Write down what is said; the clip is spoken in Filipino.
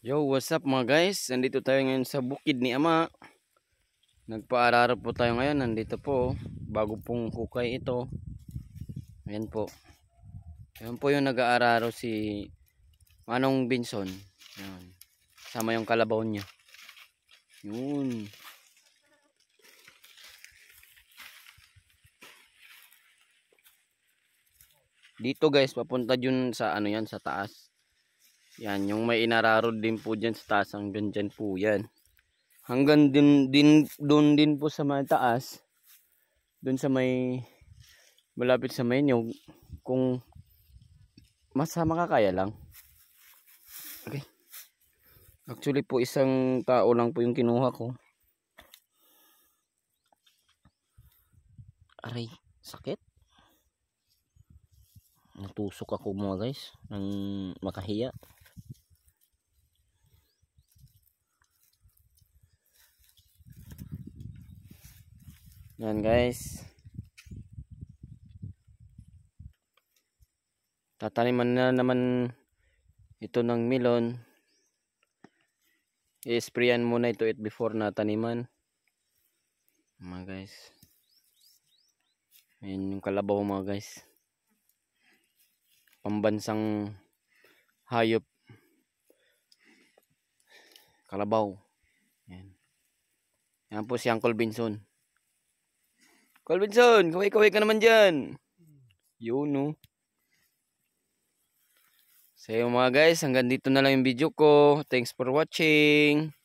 Yo, what's up mga guys? Nandito tayo ngayon sa bukid ni Ama. Nagpa-araro po tayo ngayon. Nandito po, bago pong hukay ito. Ayan po. Ayan po yung nag-aararo si Manong Binson. Ayan. Sama yung kalabaw niya. Yun. Dito guys, papunta dyan sa ano yan, sa taas. Yan, yung may inararo din po dyan sa taas. Hanggang dyan po yan. Hanggang doon din po sa may taas. Doon sa may malapit sa may nyug. Kung makakaya lang. Okay. Actually po isang tao lang po yung kinuha ko. Aray, sakit. Natusok ako mga guys. Nang makahiya. Yan guys. Tataniman na naman ito ng melon. I-sprayan muna ito before na taniman. Mga guys. Ayan yung kalabaw mga guys. Pambansang hayop. Kalabaw. Ayan. Yan po si Uncle Binson. Uncle Binson, kaway-kaway ka naman dyan. Yun no. So mga guys, hanggang dito na lang yung video ko. Thanks for watching.